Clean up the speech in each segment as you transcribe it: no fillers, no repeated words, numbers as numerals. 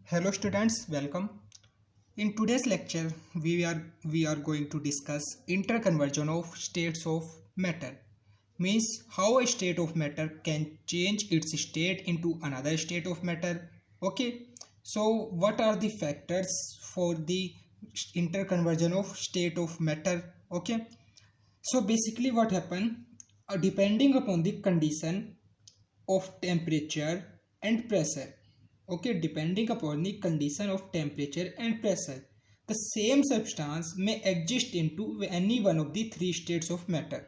Hello students, welcome. In today's lecture, we are going to discuss interconversion of states of matter. Means how a state of matter can change its state into another state of matter. Okay. So what are the factors for the interconversion of state of matter? Okay. So basically what happen, depending upon the condition of temperature and pressure, okay, depending upon the condition of temperature and pressure, the same substance may exist into any one of the three states of matter.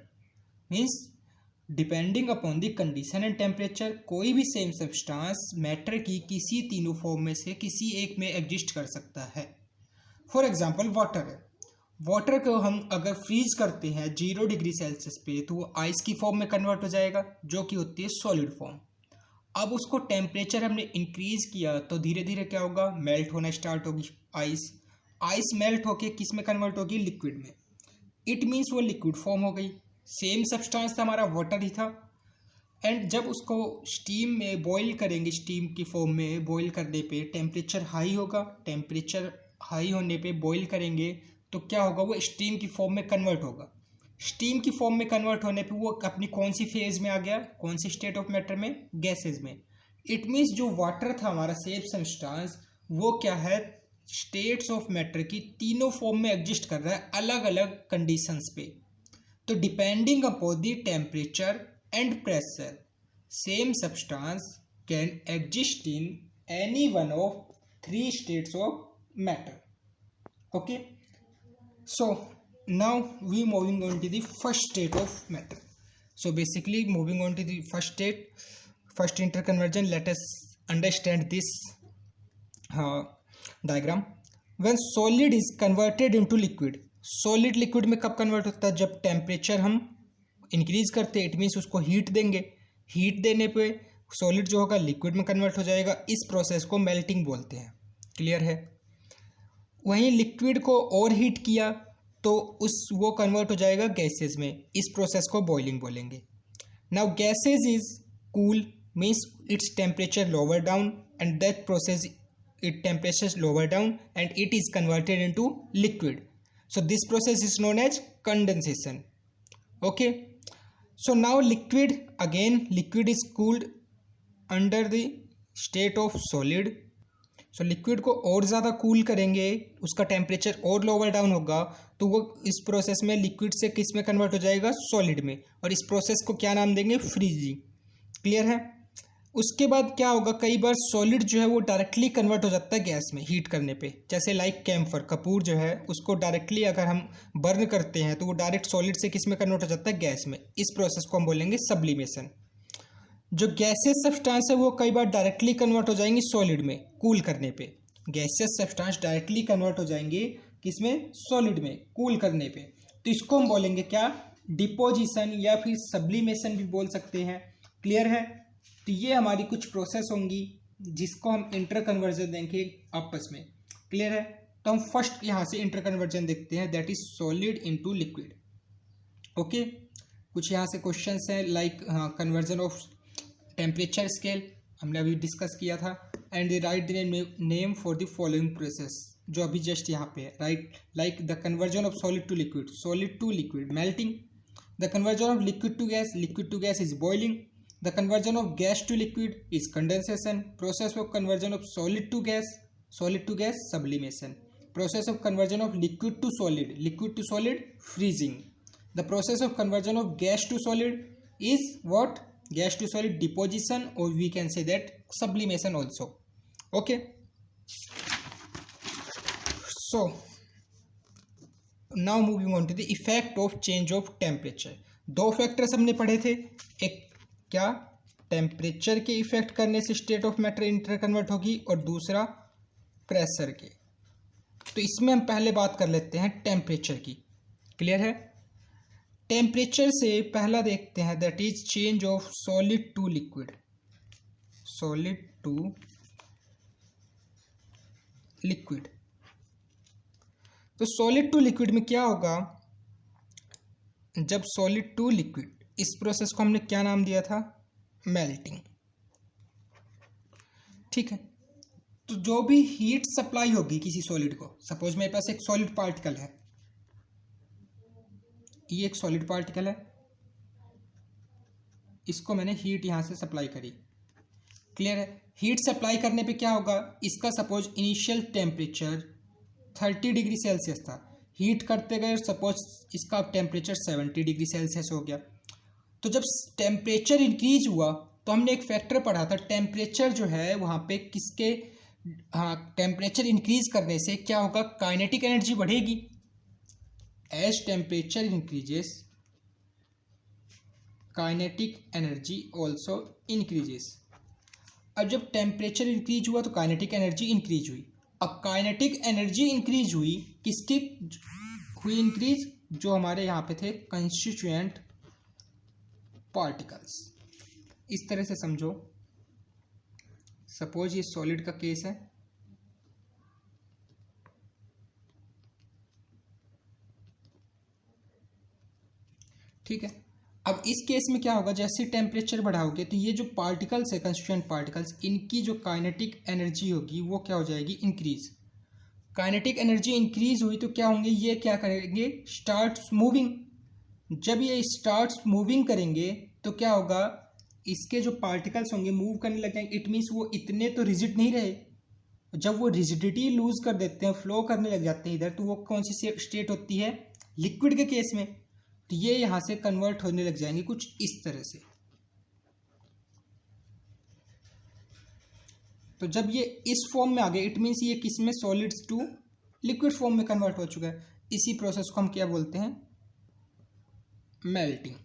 Means depending upon the condition and temperature कोई भी same substance matter की किसी तीनों form में से किसी एक में एग्जिस्ट कर सकता है. फॉर एग्जांपल वाटर है. वाटर को हम अगर फ्रीज करते हैं 0 डिग्री सेल्सियस पे तो वो आइस की फॉर्म में कन्वर्ट हो जाएगा जो कि होती है सॉलिड फॉर्म. अब उसको टेम्परेचर हमने इंक्रीज किया तो धीरे धीरे क्या होगा, मेल्ट होना स्टार्ट होगी आइस. आइस मेल्ट होके किस में कन्वर्ट होगी, लिक्विड में. इट मीन्स वो लिक्विड फॉर्म हो गई. सेम सब्सटेंस था हमारा, वाटर ही था. एंड जब उसको स्टीम में बॉईल करेंगे, स्टीम की फॉर्म में बॉईल करने पे टेम्परेचर हाई होगा. टेम्परेचर हाई होने पे बॉईल करेंगे तो क्या होगा, वो स्टीम की फॉर्म में कन्वर्ट होगा. स्टीम की फॉर्म में कन्वर्ट होने पे वो अपनी कौन सी फेज में आ गया, कौन सी स्टेट ऑफ मैटर में, गैसेज में. इट मीन्स जो वाटर था हमारा सेम सब्सटेंस, वो क्या है, स्टेट्स ऑफ मैटर की तीनों फॉर्म में एग्जिस्ट कर रहा है अलग अलग कंडीशंस पे. तो depending upon the temperature and pressure same substance can exist in any one of three states of matter. Okay, so now we moving on to the first state of matter. So basically moving on to the first state, first interconversion, let us understand this diagram. When solid is converted into liquid, solid liquid में कब convert होता है, जब temperature हम increase करते हैं. It means उसको heat देंगे. हीट देने पे सॉलिड जो होगा लिक्विड में कन्वर्ट हो जाएगा. इस प्रोसेस को मेल्टिंग बोलते हैं. क्लियर है. वहीं लिक्विड को और हीट किया तो वो कन्वर्ट हो जाएगा गैसेज में. इस प्रोसेस को बॉइलिंग बोलेंगे. Now gases is cool, means its temperature lower down and that process it temperature lower down and it is converted into liquid. So this process is known as condensation. Okay, so now liquid is cooled under the state of solid. So liquid को और ज़्यादा cool करेंगे, उसका temperature और lower down होगा तो वो इस प्रोसेस में लिक्विड से किस में कन्वर्ट हो जाएगा, सॉलिड में. और इस प्रोसेस को क्या नाम देंगे, फ्रीजिंग. क्लियर है. उसके बाद क्या होगा, कई बार सॉलिड जो है वो डायरेक्टली कन्वर्ट हो जाता है गैस में हीट करने पे. जैसे लाइक कैम्फर, कपूर जो है उसको डायरेक्टली अगर हम बर्न करते हैं तो वो डायरेक्ट सॉलिड से किस में कन्वर्ट हो जाता है, गैस में. इस प्रोसेस को हम बोलेंगे सब्लिमेशन. जो गैसेस सब्सटेंस है वो कई बार डायरेक्टली कन्वर्ट हो जाएंगे सॉलिड में कूल करने पे. गैसेस सब्सटेंस डायरेक्टली कन्वर्ट हो जाएंगे किसमें, सॉलिड में कूल करने पे. तो इसको हम बोलेंगे क्या, डिपोजिशन या फिर सब्लिमेशन भी बोल सकते हैं. क्लियर है. तो ये हमारी कुछ प्रोसेस होंगी जिसको हम इंटरकन्वर्जन देंगे आपस में. क्लियर है. तो हम फर्स्ट यहाँ से इंटरकन्वर्जन देखते हैं, that is solid into liquid. Okay, कुछ यहाँ से क्वेश्चंस हैं like conversion of temperature scale हमने अभी डिस्कस किया था. And the right name for the following process, जो अभी जस्ट यहाँ पे है. Right, like the conversion of solid to liquid melting. The conversion of liquid to gas is boiling. The conversion of gas to liquid is condensation. Process of conversion of solid to gas, sublimation. Process of conversion of liquid to solid, freezing. The process of conversion of gas to solid is what? Gas to solid, deposition, or we can say that sublimation also. Okay. So now moving on to the effect of change of temperature. दो factors हमने पढ़े थे. एक क्या, temperature के effect करने से state of matter interconvert होगी, और दूसरा प्रेशर के. तो इसमें हम पहले बात कर लेते हैं टेम्परेचर की. क्लियर है. टेम्परेचर से पहला देखते हैं, that is change of solid to liquid. तो सॉलिड टू लिक्विड में क्या होगा, जब सॉलिड टू लिक्विड, इस प्रोसेस को हमने क्या नाम दिया था, मेल्टिंग. ठीक है. तो जो भी हीट सप्लाई होगी किसी सॉलिड को, सपोज मेरे पास एक सॉलिड पार्टिकल है, ये एक सॉलिड पार्टिकल है, इसको मैंने हीट यहां से सप्लाई करी। क्लियर है? हीट सप्लाई करने पे क्या होगा, इसका suppose initial temperature 30 degree Celsius था, हीट करते गए सपोज इसका टेम्परेचर 70 डिग्री सेल्सियस हो गया। तो जब टेम्परेचर इंक्रीज हुआ तो हमने एक फैक्टर पढ़ा था, टेम्परेचर जो है वहाँ पे किसके, हाँ, टेम्परेचर इंक्रीज करने से क्या होगा, काइनेटिक एनर्जी बढ़ेगी। As temperature increases kinetic energy also increases. अब जब टेम्परेचर इंक्रीज हुआ तो काइनेटिक एनर्जी इंक्रीज हुई। अब काइनेटिक एनर्जी इंक्रीज हुई, किसकी हुई इंक्रीज, जो हमारे यहाँ पे थे कंस्टिट्यूएंट पार्टिकल्स। इस तरह से समझो, सपोज ये सॉलिड का केस है, ठीक है। अब इस केस में क्या होगा, जैसे टेम्परेचर बढ़ाओगे तो ये जो पार्टिकल्स है कंस्टिट्यूएंट पार्टिकल्स, इनकी जो काइनेटिक एनर्जी होगी वो क्या हो जाएगी, इंक्रीज। काइनेटिक एनर्जी इंक्रीज हुई तो क्या होंगे, ये क्या करेंगे, स्टार्ट मूविंग। जब ये स्टार्ट मूविंग करेंगे तो क्या होगा, इसके जो पार्टिकल्स होंगे मूव करने लग जाएंगे। इट मीन्स वो इतने तो रिजिड नहीं रहे, जब वो रिजिडिटी लूज कर देते हैं, फ्लो करने लग जाते हैं इधर, तो वो कौन सी स्टेट होती है, लिक्विड के केस में। तो ये यहां से कन्वर्ट होने लग जाएंगे कुछ इस तरह से। तो जब ये इस फॉर्म में आ गए, इट मीन्स ये किस में, सॉलिड्स टू लिक्विड फॉर्म में कन्वर्ट हो चुका है। इसी प्रोसेस को हम क्या बोलते हैं, मेल्टिंग।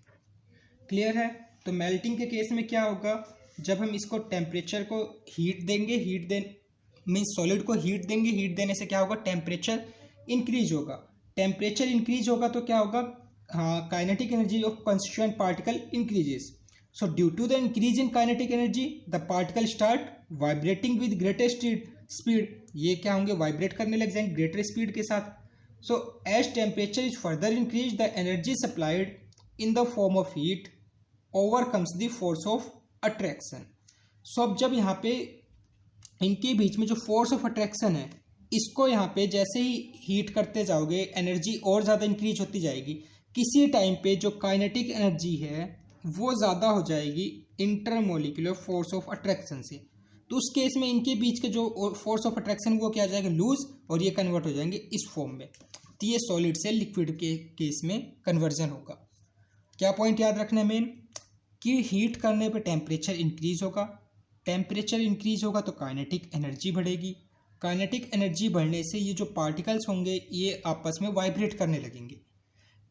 क्लियर है? तो मेल्टिंग के केस में क्या होगा, जब हम इसको टेम्परेचर को हीट देंगे, हीट दे मीन्स सॉलिड को हीट देंगे, हीट देने से क्या होगा, टेम्परेचर इंक्रीज होगा। टेम्परेचर इंक्रीज होगा तो क्या होगा, हाँ, kinetic energy of constituent particle increases. So due to the increase in kinetic energy the particle start vibrating with greater speed. ये क्या होंगे, वाइब्रेट करने लग जाएंगे ग्रेटर स्पीड के साथ। So as temperature is further increase the energy supplied in the form of heat overcomes the force of attraction. So अब जब यहाँ पे इनके बीच में जो फोर्स ऑफ अट्रैक्शन है, इसको यहाँ पे जैसे ही हीट करते जाओगे एनर्जी और ज़्यादा इंक्रीज होती जाएगी। किसी टाइम पे जो काइनेटिक एनर्जी है वो ज़्यादा हो जाएगी इंटरमोलिकुलर फोर्स ऑफ अट्रैक्शन से। तो उस केस में इनके बीच के जो फोर्स ऑफ अट्रैक्शन वो क्या हो जाएगा, लूज, और ये कन्वर्ट हो जाएंगे इस फॉर्म में। तो ये सॉलिड से लिक्विड के केस में कन्वर्जन होगा। क्या पॉइंट याद रखना है मेन, कि हीट करने पे टेम्परेचर इंक्रीज होगा, टेम्परेचर इंक्रीज होगा तो काइनेटिक एनर्जी बढ़ेगी, काइनेटिक एनर्जी बढ़ने से ये जो पार्टिकल्स होंगे ये आपस में वाइब्रेट करने लगेंगे।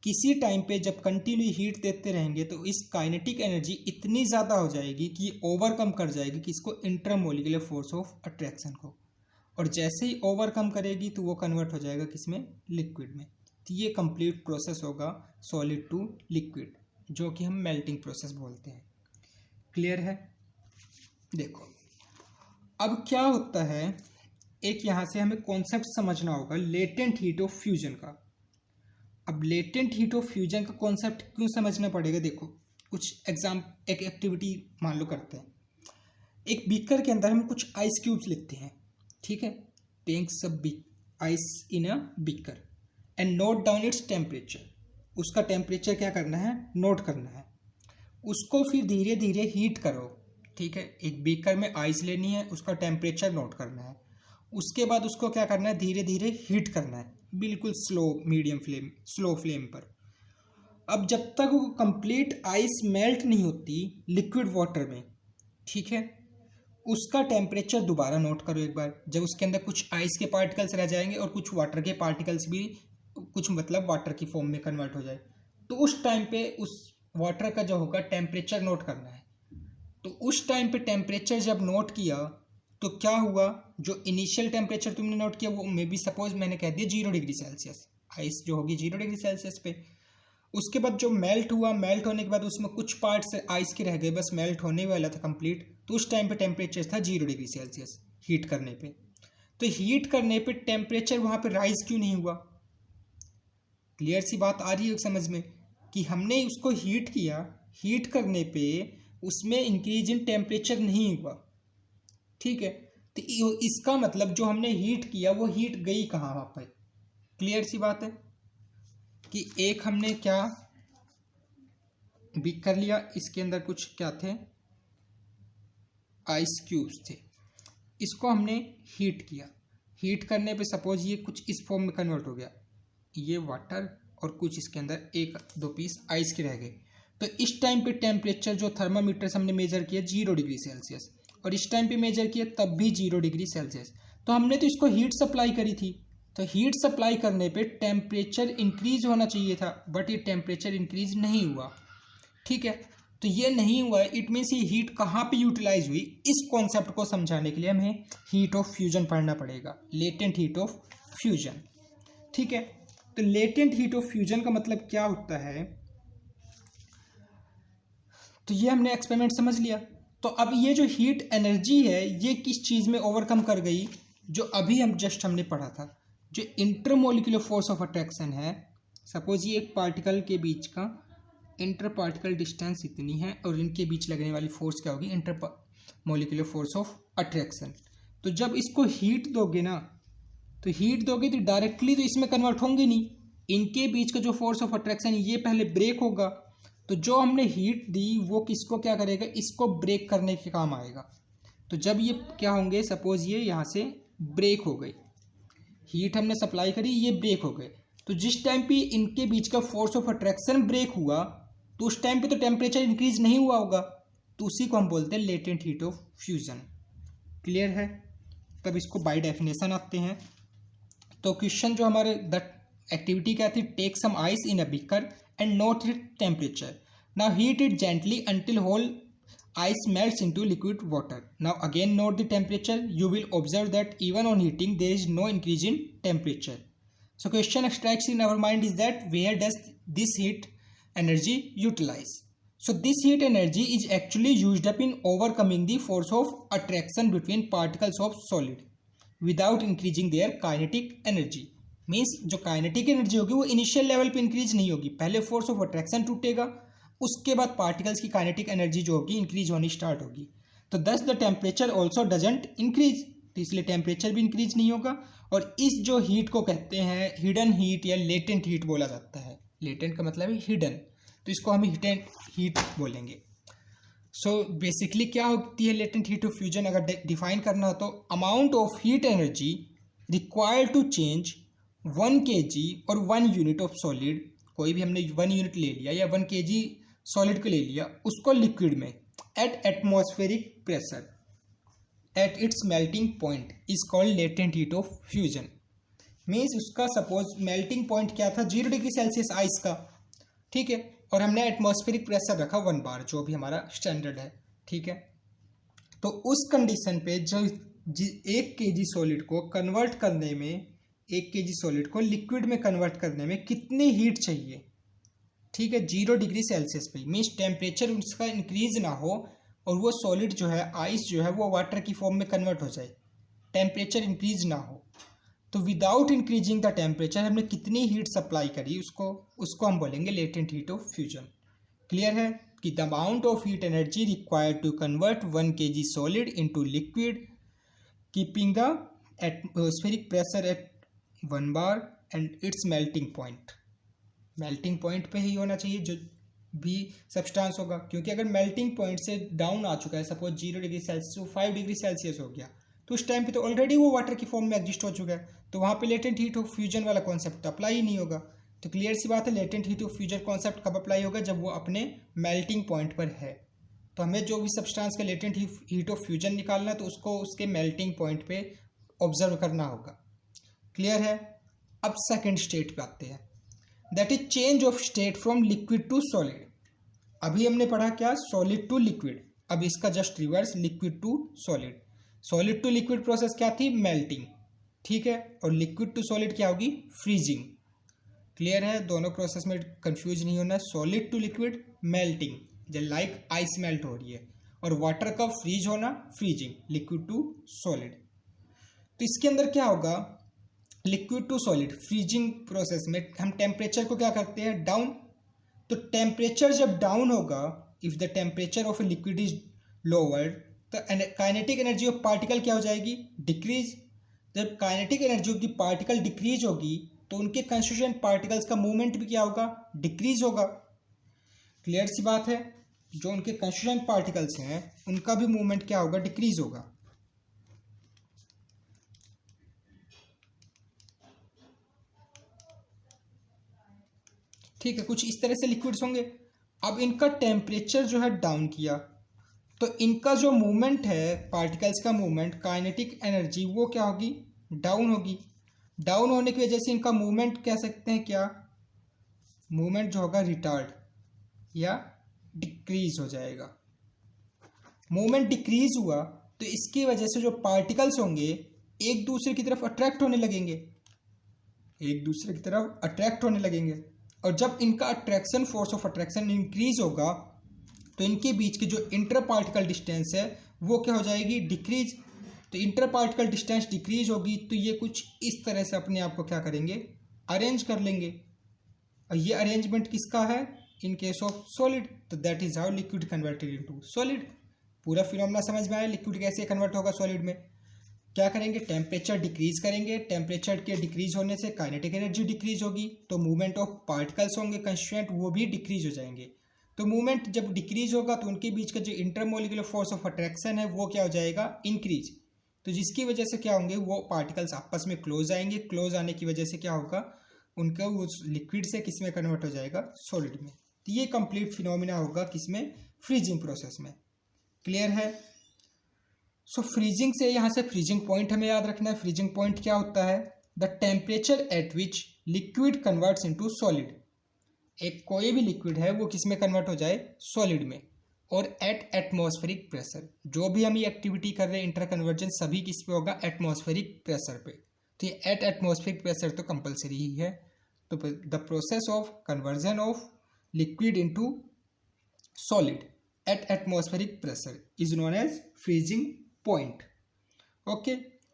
किसी टाइम पे जब कंटिन्यू हीट देते रहेंगे तो इस काइनेटिक एनर्जी इतनी ज़्यादा हो जाएगी कि ये ओवरकम कर जाएगी किसको, इंटरमोलिकुलर फोर्स ऑफ अट्रैक्शन को। और जैसे ही ओवरकम करेगी तो वो कन्वर्ट हो जाएगा किसमें, लिक्विड में। तो ये कंप्लीट प्रोसेस होगा सॉलिड टू लिक्विड, जो कि हम मेल्टिंग प्रोसेस बोलते हैं। क्लियर है? देखो अब क्या होता है, एक यहाँ से हमें कॉन्सेप्ट समझना होगा लेटेंट हीट ऑफ फ्यूजन का। अब लेटेंट हीट ऑफ फ्यूजन का कॉन्सेप्ट क्यों समझना पड़ेगा, देखो कुछ एक एक्टिविटी मान लो करते हैं। एक बीकर के अंदर हम कुछ आइस क्यूब्स लेते हैं, ठीक है, टेक सब ice in a beaker and note down its temperature. उसका टेम्परेचर क्या करना है, नोट करना है। उसको फिर धीरे धीरे हीट करो, ठीक है। एक बीकर में आइस लेनी है, उसका टेम्परेचर नोट करना है, उसके बाद उसको क्या करना है, धीरे धीरे हीट करना है, बिल्कुल स्लो फ्लेम पर। अब जब तक वो कंप्लीट आइस मेल्ट नहीं होती लिक्विड वाटर में, ठीक है, उसका टेम्परेचर दोबारा नोट करो एक बार। जब उसके अंदर कुछ आइस के पार्टिकल्स रह जाएंगे और कुछ वाटर के पार्टिकल्स भी, कुछ मतलब वाटर की फॉर्म में कन्वर्ट हो जाए, तो उस टाइम पे उस वाटर का जो होगा टेम्परेचर नोट करना है। तो उस टाइम पे टेम्परेचर जब नोट किया तो क्या हुआ, जो इनिशियल टेम्परेचर तुमने नोट किया वो मे बी सपोज मैंने कह दिया 0 डिग्री सेल्सियस, आइस जो होगी 0 डिग्री सेल्सियस पे। उसके बाद जो मेल्ट हुआ, मेल्ट होने के बाद उसमें कुछ पार्ट्स आइस के रह गए, बस मेल्ट होने वाला था कंप्लीट, तो उस टाइम पे टेम्परेचर था 0 डिग्री सेल्सियस हीट करने पे। तो हीट करने पे टेम्परेचर वहाँ पे राइज क्यों नहीं हुआ? क्लियर सी बात आ रही है समझ में, कि हमने उसको हीट किया, हीट करने पे उसमें इंक्रीज इन टेम्परेचर नहीं हुआ, ठीक है। तो तो इसका मतलब जो हमने हीट किया वो हीट गई कहाँ वहाँ पर। क्लियर सी बात है कि एक हमने क्या भी कर लिया, इसके अंदर कुछ क्या थे, आइस क्यूब्स थे, इसको हमने हीट किया। हीट करने पे सपोज ये कुछ इस फॉर्म में कन्वर्ट हो गया, ये वाटर और कुछ इसके अंदर एक दो पीस आइस के रह गए। तो इस टाइम पे टेम्परेचर जो थर्मामीटर से हमने मेजर किया 0 डिग्री सेल्सियस, और इस टाइम पे मेजर किया तब भी 0 डिग्री सेल्सियस। तो हमने तो इसको हीट सप्लाई करी थी, तो हीट सप्लाई करने पे टेम्परेचर इंक्रीज होना चाहिए था, बट ये टेम्परेचर इंक्रीज नहीं हुआ। ठीक है, तो ये नहीं हुआ, इट मीन्स ये हीट कहाँ पे यूटिलाइज हुई। इस कॉन्सेप्ट को समझाने के लिए हमें हीट ऑफ फ्यूजन पढ़ना पड़ेगा, लेटेंट हीट ऑफ फ्यूजन। ठीक है, तो लेटेंट हीट ऑफ फ्यूजन का मतलब क्या होता है, तो ये हमने एक्सपेरिमेंट समझ लिया। तो अब ये जो हीट एनर्जी है ये किस चीज़ में ओवरकम कर गई, जो अभी हमने पढ़ा था, जो इंटरमोलिकुलर फोर्स ऑफ अट्रैक्शन है। सपोज ये एक पार्टिकल के बीच का इंटर पार्टिकल डिस्टेंस इतनी है और इनके बीच लगने वाली फोर्स क्या होगी, inter molecular force of attraction. तो जब इसको हीट दोगे ना, तो हीट दोगे तो डायरेक्टली तो इसमें कन्वर्ट होंगे नहीं, इनके बीच का जो फोर्स ऑफ अट्रैक्शन ये पहले ब्रेक होगा। तो जो हमने हीट दी वो किसको क्या करेगा, इसको ब्रेक करने के काम आएगा। तो जब ये क्या होंगे, सपोज ये यहाँ से ब्रेक हो गई, हीट हमने सप्लाई करी, ये ब्रेक हो गए, तो जिस टाइम पे इनके बीच का फोर्स ऑफ अट्रैक्शन ब्रेक हुआ तो उस टाइम पे तो टेम्परेचर इंक्रीज नहीं हुआ होगा, तो उसी को हम बोलते हैं latent heat of fusion. Clear है, तब इसको बाय डेफिनेशन आते हैं। तो क्वेश्चन जो हमारे द एक्टिविटी क्या थी, take some ice in a beaker and note its temperature. Now heat it gently until whole ice melts into liquid water. Now again note the temperature. You will observe that even on heating there is no increase in temperature. So question strikes in our mind is that where does this heat energy utilize? So this heat energy is actually used up in overcoming the force of attraction between particles of solid without increasing their kinetic energy. Means जो kinetic energy होगी वो initial level पे increase नहीं होगी, पहले force of attraction टूटेगा, उसके बाद पार्टिकल्स की काइनेटिक एनर्जी जो होगी इंक्रीज होनी स्टार्ट होगी। तो दस the temperature also doesn't increase, तो इसलिए टेम्परेचर भी इंक्रीज नहीं होगा। और इस जो हीट को कहते हैं हिडन हीट या लेटेंट हीट बोला जाता है। लेटेंट का मतलब है हिडन, तो इसको हम हिडन हीट बोलेंगे। सो बेसिकली क्या होती है लेटेंट हीट ऑफ फ्यूजन, अगर डिफाइन करना हो तो amount of heat energy required to change 1 kg और 1 यूनिट ऑफ सॉलिड, कोई भी हमने 1 यूनिट ले लिया या 1 kg सॉलिड को ले लिया, उसको लिक्विड में eight atmospheric pressure at its melting point is called latent heat of fusion. Means उसका सपोज मेल्टिंग पॉइंट क्या था, 0 डिग्री सेल्सियस आइस का, ठीक है, और हमने एटमॉस्फेरिक प्रेशर रखा 1 बार, जो भी हमारा स्टैंडर्ड है। ठीक है, तो उस कंडीशन पे जो 1 kg सॉलिड को कन्वर्ट करने में, 1 kg सॉलिड को लिक्विड में कन्वर्ट करने में कितनी हीट चाहिए, ठीक है, 0 डिग्री सेल्सियस पे, मीन्स टेम्परेचर उसका इंक्रीज ना हो और वो सॉलिड जो है, आइस जो है, वो वाटर की फॉर्म में कन्वर्ट हो जाए, टेम्परेचर इंक्रीज ना हो। तो विदाउट इंक्रीजिंग द टेम्परेचर हमने कितनी हीट सप्लाई करी, उसको हम बोलेंगे latent heat of fusion. Clear है कि the amount of heat energy required to convert 1 kg solid into liquid keeping the atmospheric pressure at 1 bar and its melting point. Melting point पे ही होना चाहिए जो भी सब्सटेंस होगा, क्योंकि अगर मेल्टिंग पॉइंट से डाउन आ चुका है, suppose 0 degree Celsius 5 degree Celsius हो गया, तो उस टाइम पे तो ऑलरेडी वो वाटर की फॉर्म में एग्जिस्ट हो चुका है, तो वहाँ पे लेटेंट हीट ऑफ फ्यूजन वाला कॉन्सेप्ट अप्लाई ही नहीं होगा। तो क्लियर सी बात है, latent heat of fusion concept कब अप्लाई होगा, जब वो अपने मेल्टिंग पॉइंट पर है। तो हमें जो भी सब्सटेंस का लेटेंट हीट ऑफ फ्यूजन निकालना है तो उसको उसके मेल्टिंग पॉइंट पे ऑब्जर्व करना होगा। क्लियर है, अब सेकेंड स्टेट पे आते हैं, that is change of state from liquid to solid. अभी हमने पढ़ा क्या, सॉलिड टू लिक्विड, अब इसका just reverse, liquid to solid. Solid to liquid process क्या थी, मेल्टिंग, ठीक है, और लिक्विड टू सॉलिड क्या होगी, फ्रीजिंग। क्लियर है, दोनों प्रोसेस में कंफ्यूज नहीं होना है। सॉलिड टू लिक्विड मेल्टिंग, जब लाइक आइस मेल्ट हो रही है, और वाटर का फ्रीज होना फ्रीजिंग, लिक्विड टू सॉलिड। तो इसके अंदर क्या होगा, liquid to solid freezing process में हम टेम्परेचर को क्या करते हैं, डाउन। तो टेम्परेचर जब डाउन होगा, if the temperature of a liquid is lower, तो काइनेटिक एनर्जी ऑफ पार्टिकल क्या हो जाएगी, डिक्रीज। जब kinetic energy of the particle decrease होगी तो उनके कंस्टिट्यूएंट पार्टिकल्स का मूवमेंट भी क्या होगा, डिक्रीज होगा। क्लियर सी बात है, जो उनके कंस्टिट्यूएंट पार्टिकल्स हैं उनका भी मूवमेंट क्या होगा, डिक्रीज होगा। ठीक है, कुछ इस तरह से लिक्विड्स होंगे। अब इनका टेम्परेचर जो है डाउन किया तो इनका जो मूवमेंट है, पार्टिकल्स का मूवमेंट, काइनेटिक एनर्जी वो क्या होगी, डाउन होगी। डाउन होने की वजह से इनका मूवमेंट कह सकते हैं क्या, मूवमेंट जो होगा रिटार्ड या डिक्रीज हो जाएगा। मूवमेंट डिक्रीज हुआ तो इसकी वजह से जो पार्टिकल्स होंगे एक दूसरे की तरफ अट्रैक्ट होने लगेंगे, एक दूसरे की तरफ अट्रैक्ट होने लगेंगे। और जब इनका attraction, force of attraction increase होगा तो इनके बीच की जो इंटर पार्टिकल डिस्टेंस है वो क्या हो जाएगी, डिक्रीज। तो इंटर पार्टिकल डिस्टेंस डिक्रीज होगी तो ये कुछ इस तरह से अपने आप को क्या करेंगे, अरेंज कर लेंगे। और ये अरेंजमेंट किसका है, इन केस ऑफ सॉलिड। तो that is how liquid converted into solid. पूरा फिनोमेना समझ में आया, लिक्विड कैसे कन्वर्ट होगा सॉलिड में। क्या करेंगे, टेम्परेचर डिक्रीज करेंगे, टेम्परेचर के डिक्रीज होने से काइनेटिक एनर्जी डिक्रीज होगी, तो मूवमेंट ऑफ पार्टिकल्स होंगे कंस्टिट्यूएंट वो भी डिक्रीज हो जाएंगे। तो मूवमेंट जब डिक्रीज होगा तो उनके बीच का जो इंटरमोलिकुलर फोर्स ऑफ अट्रैक्शन है वो क्या हो जाएगा, इंक्रीज। तो जिसकी वजह से क्या होंगे, वो पार्टिकल्स आपस में क्लोज आएंगे। क्लोज आने की वजह से क्या होगा, उनका वो लिक्विड से किस में कन्वर्ट हो जाएगा, सॉलिड में। तो ये कंप्लीट फिनोमिना होगा किसमें, फ्रीजिंग प्रोसेस में। क्लियर है। सो फ्रीजिंग से यहाँ से फ्रीजिंग पॉइंट हमें याद रखना है। फ्रीजिंग पॉइंट क्या होता है, the temperature at which liquid converts into solid. एक कोई भी लिक्विड है वो किस में कन्वर्ट हो जाए, सॉलिड में। और एट एटमॉस्फेरिक प्रेशर, जो भी हम ये एक्टिविटी कर रहे हैं इंटर कन्वर्जन, सभी किस पे होगा, एटमॉस्फेरिक प्रेशर पे। तो ये एट एटमॉस्फेरिक प्रेशर तो कंपलसरी ही है। तो the process of conversion of liquid into solid at atmospheric pressure is known as freezing point. Okay,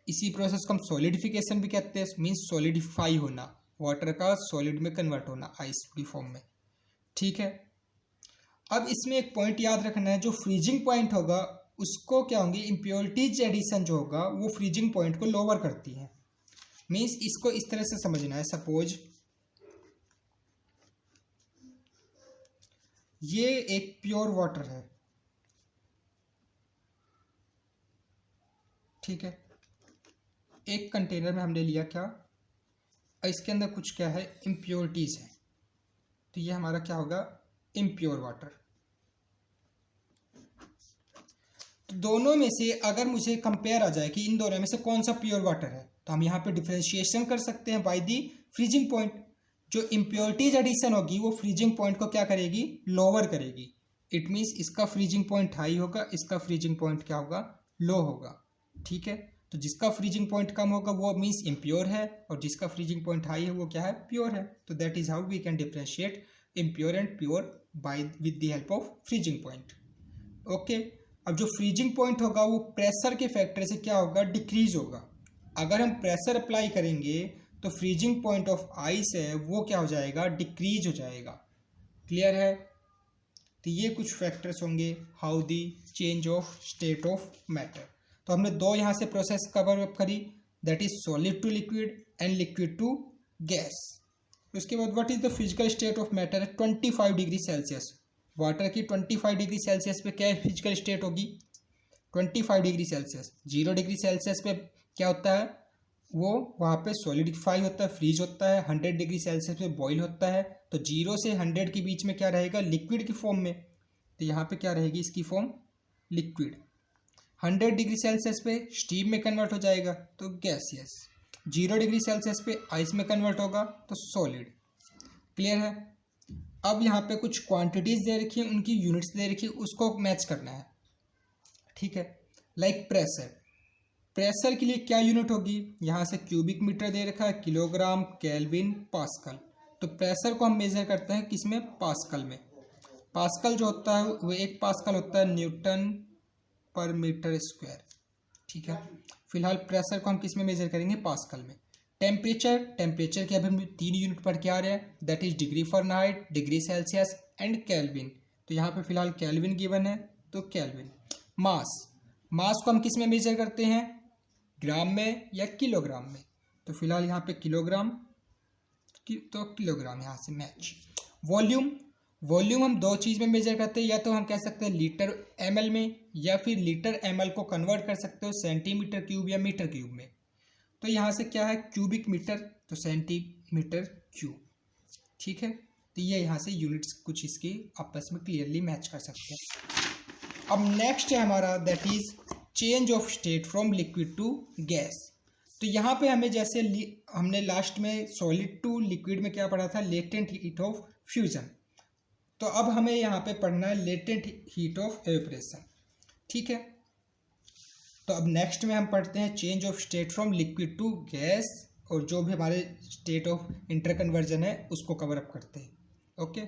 इसी प्रोसेस को हम सॉलिडिफिकेशन भी कहते हैं, मीन्स सॉलिडिफाई होना, वाटर का सॉलिड में कन्वर्ट होना आइस की फॉर्म में। ठीक है, अब इसमें एक पॉइंट याद रखना है, जो फ्रीजिंग पॉइंट होगा उसको क्या होंगे, इम्प्योरिटीज एडिशन जो होगा वो फ्रीजिंग पॉइंट को लोअर करती है। मीन्स इसको इस तरह से समझना है, सपोज ये एक प्योर वाटर है, ठीक है, एक कंटेनर में हमने लिया क्या, इसके अंदर कुछ क्या है, इम्प्योरिटीज है। तो ये हमारा क्या होगा, इम्प्योर वाटर। तो दोनों में से अगर मुझे कंपेयर आ जाए कि इन दोनों में से कौन सा प्योर वाटर है, तो हम यहाँ पे डिफरेंशिएशन कर सकते हैं बाय दी फ्रीजिंग पॉइंट। जो इम्प्योरिटीज एडिशन होगी वो फ्रीजिंग पॉइंट को क्या करेगी, लोअर करेगी। इट मीन्स इसका फ्रीजिंग पॉइंट हाई होगा, इसका फ्रीजिंग पॉइंट क्या होगा, लो होगा। ठीक है, तो जिसका फ्रीजिंग पॉइंट कम होगा वो मीन्स इम्प्योर है, और जिसका फ्रीजिंग पॉइंट हाई है वो क्या है, प्योर है। तो that is how we can differentiate impure and pure by with the help of freezing point. Okay, अब जो फ्रीजिंग पॉइंट होगा वो प्रेशर के फैक्टर से क्या होगा, डिक्रीज होगा। अगर हम प्रेशर अप्लाई करेंगे तो फ्रीजिंग पॉइंट ऑफ आइस है वो क्या हो जाएगा, डिक्रीज हो जाएगा। क्लियर है। तो ये कुछ फैक्टर्स होंगे how the change of state of matter. तो हमने दो यहाँ से प्रोसेस कवर अप करी, that is solid to liquid and liquid to gas. उसके बाद what is the physical state of matter, 25 degree Celsius. Water की 25 डिग्री सेल्सियस पे क्या फिजिकल स्टेट होगी, 25 डिग्री सेल्सियस। 0 डिग्री सेल्सियस पे क्या होता है, वो वहाँ पे सॉलिडिफाई होता है, फ्रीज होता है। 100 डिग्री सेल्सियस पे बॉईल होता है। तो 0 से 100 के बीच में क्या रहेगा, लिक्विड की फॉर्म में। तो यहाँ पे क्या रहेगी इसकी फॉर्म, लिक्विड। 100 डिग्री सेल्सियस पे स्टीम में कन्वर्ट हो जाएगा तो गैसियस। 0 डिग्री सेल्सियस पे आइस में कन्वर्ट होगा तो सॉलिड। क्लियर है। अब यहाँ पे कुछ क्वांटिटीज दे रखी है, उनकी यूनिट्स दे रखी है, उसको मैच करना है। ठीक है, लाइक प्रेशर। प्रेशर के लिए क्या यूनिट होगी, यहाँ से क्यूबिक मीटर दे रखा है, किलोग्राम, केल्विन, पास्कल। तो प्रेशर को हम मेजर करते हैं किसमें, पास्कल में। पास्कल जो होता है वो 1 पास्कल होता है न्यूटन पर मीटर स्क्वायर। ठीक है, फिलहाल प्रेशर को हम किस में मेजर करेंगे, पास्कल में। टेम्परेचर, टेम्परेचर के अभी हम 3 यूनिट पढ़ के आ रहे हैं, that is degree Fahrenheit, degree Celsius and kelvin. तो यहाँ पे फिलहाल केल्विन गिवन है तो केल्विन। मास, मास को हम किस में मेजर करते हैं, ग्राम में या किलोग्राम में, तो फिलहाल यहाँ पे किलोग्राम, तो किलोग्राम यहाँ से मैच। वॉल्यूम, वॉल्यूम हम दो चीज़ में मेजर करते हैं, या तो हम कह सकते हैं लीटर ml में, या फिर लीटर ml को कन्वर्ट कर सकते हो सेंटीमीटर क्यूब या मीटर क्यूब में। तो यहाँ से क्या है, क्यूबिक मीटर, तो सेंटीमीटर क्यूब, ठीक है। तो ये यहाँ से यूनिट्स कुछ इसकी आपस में क्लियरली मैच कर सकते हैं। अब नेक्स्ट है हमारा that is change of state from liquid to gas. तो यहाँ पे हमें जैसे हमने लास्ट में सॉलिड टू लिक्विड में क्या पढ़ा था, लेटेंट हीट ऑफ फ्यूजन, तो अब हमें यहाँ पे पढ़ना है लेटेंट हीट ऑफ एवेपोरेशन, ठीक है। तो अब नेक्स्ट में हम पढ़ते हैं change of state from liquid to gas, और जो भी हमारे स्टेट ऑफ इंटर कन्वर्जन है उसको कवर अप करते हैं, ओके।